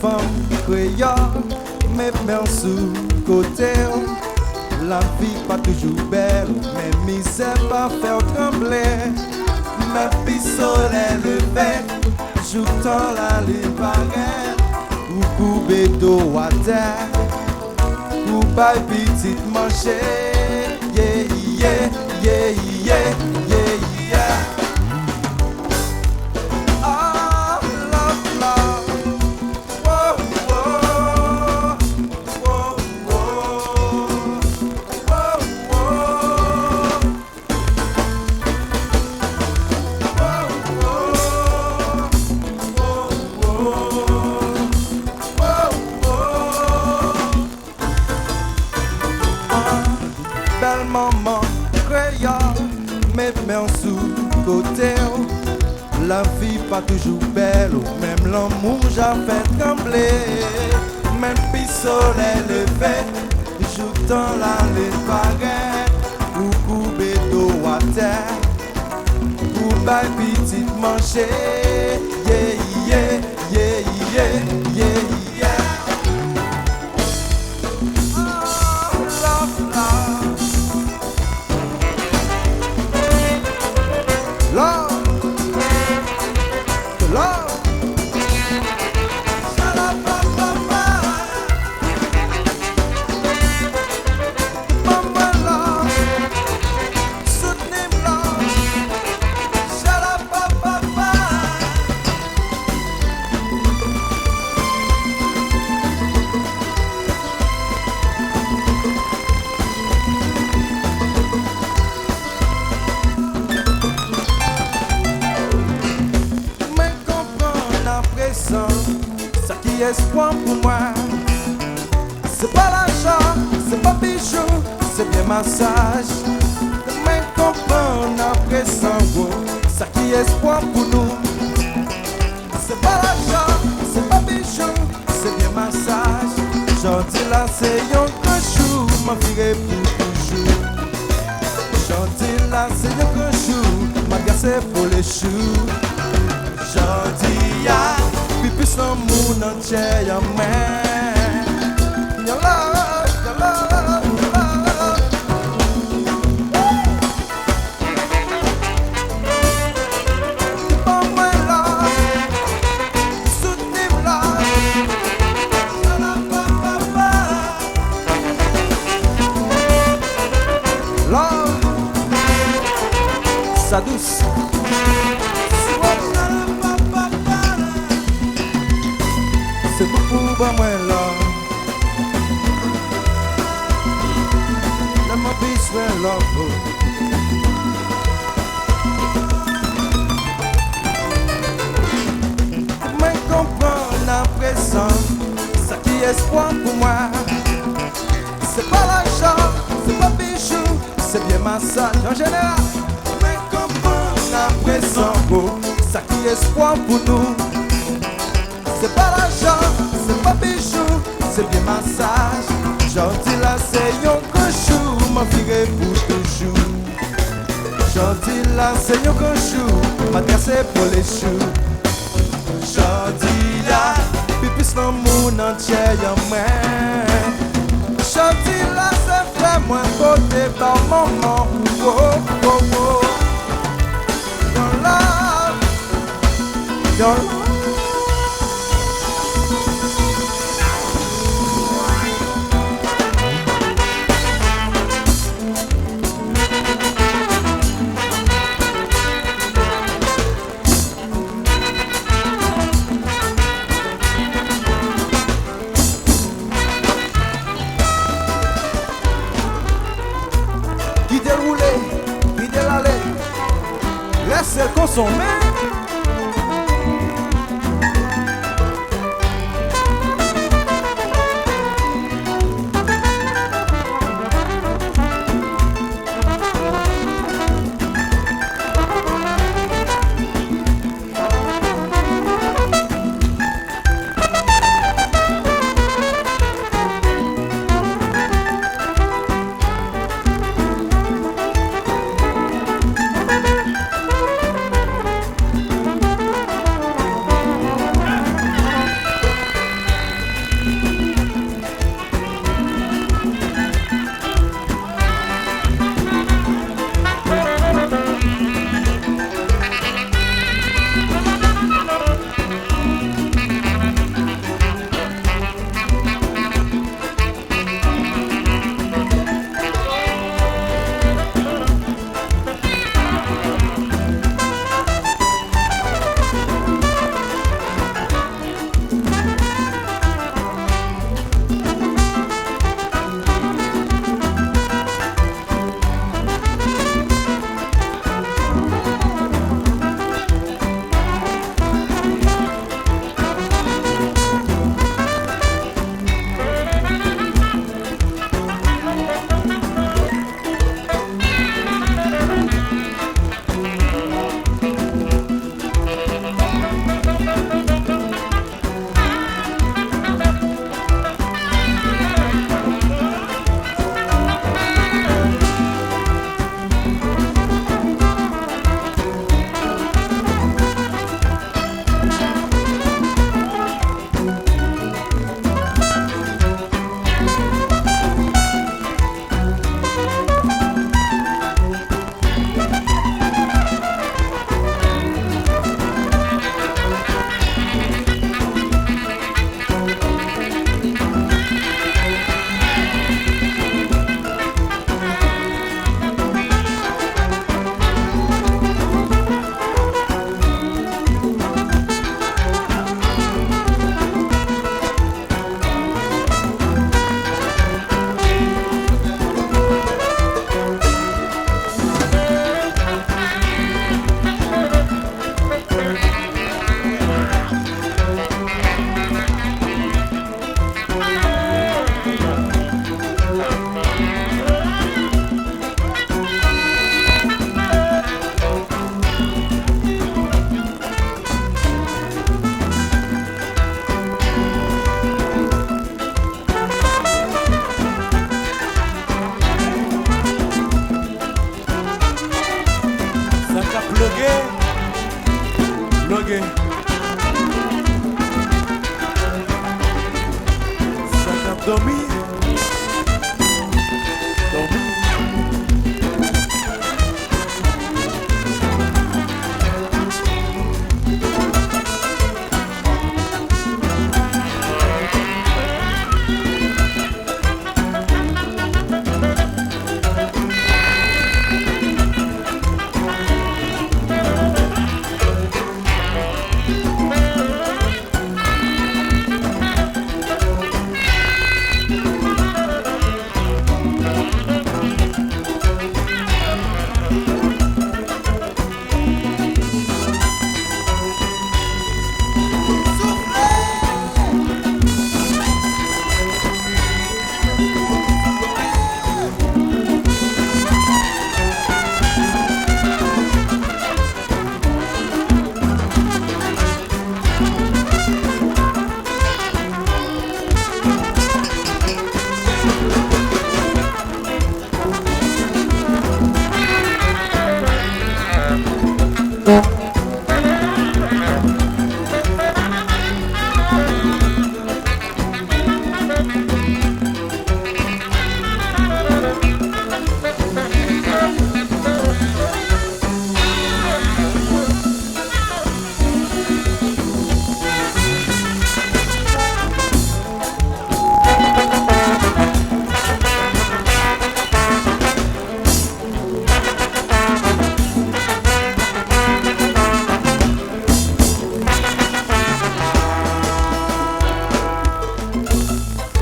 femme créole, mais sous côté. La vie pas toujours belle, mais misère pas faire trembler. Mais puis soleil levé, joutant la libarette, ou couper d'eau à terre, ou bail petite manger. Yeah, yeah, yeah, yeah, yeah, yeah. Oh, love, love. Whoa, whoa. Whoa, whoa. Whoa, whoa. Belle maman créole, mais en sous-côté. La vie pas toujours belle, même l'amour j'ai fait trembler. Même puis soleil levé, joue dans la libarette, ou couper d'eau à terre, ou bail petite manger. Yeah, yeah, yeah, yeah, yeah, yeah. Oh, love, love. Love, love. Shalabababa. Mama love, soutenez love. Shalabababa. Mais comprends la pression, ça qui est espoir pour moi. C'est pas l'argent, c'est pas bijou, c'est bien massage. Mais comprends la pression, ça qui est espoir pour nous. C'est pas l'argent, c'est pas bijou, c'est bien massage. Gentil là c'est un grand chou, ma fille pour toujours. Gentil là c'est un grand chou, ma gare c'est pour les choux. Gentil ya, puis plus l'amour entier ya main. Ya love, ya love, ya love. Pas moi là, soutenez là. Shalabababa. Love, sa douce. C'est beaucoup pour moi là. Let my peace well love. Mais comprends la pression, ça qui est espoir pour moi. C'est pas l'argent, c'est pas bijou, c'est bien massage en général. Mais comprends la pression, ça qui est espoir pour nous. C'est pas l'argent, c'est pas bijou, c'est bien massage. Gentil là c'est un cochou, ma fille pour toujours. Gentil là c'est un cochou, ma terre c'est pour les choux. Gentil là, puis plus l'amour entier y'a main. Gentil là c'est vraiment côté par maman. Oh oh oh. Your love, your love. Laissez consommer. vulgaire. Ça t'a dormi. Dormi.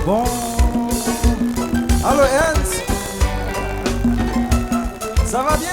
Bon, allô Ernst, ça va bien?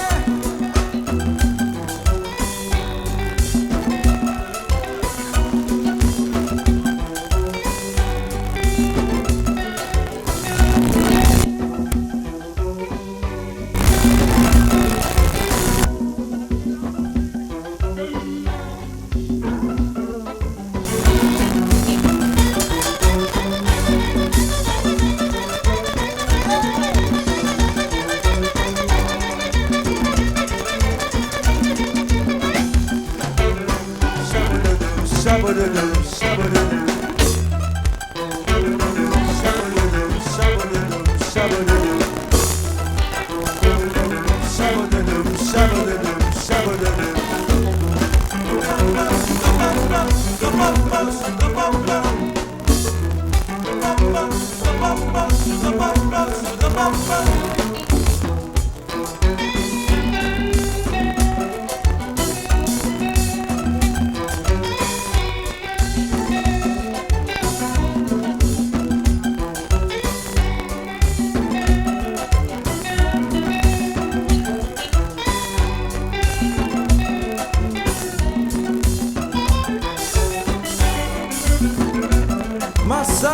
Massage,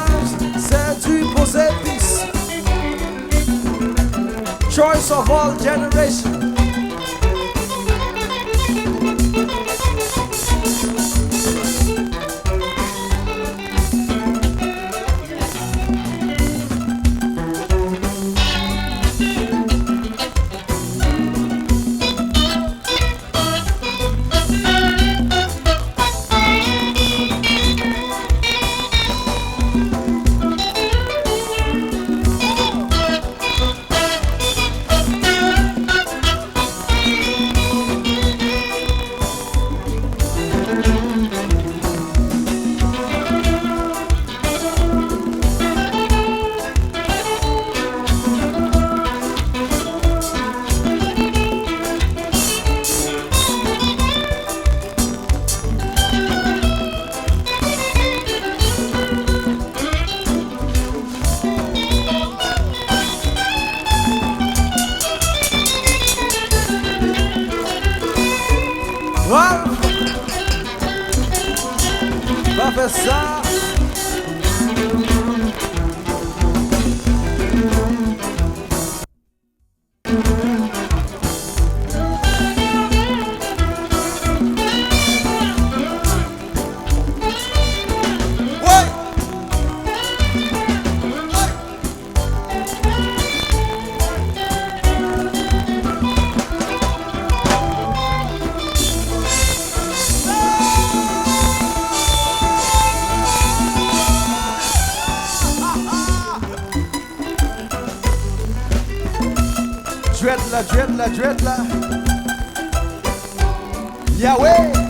c'est du aux épices. Choice of all generations. Voilà. Va faire ça. duette là. Yahweh.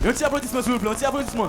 Un petit applaudissement s'il vous plaît, un petit applaudissement.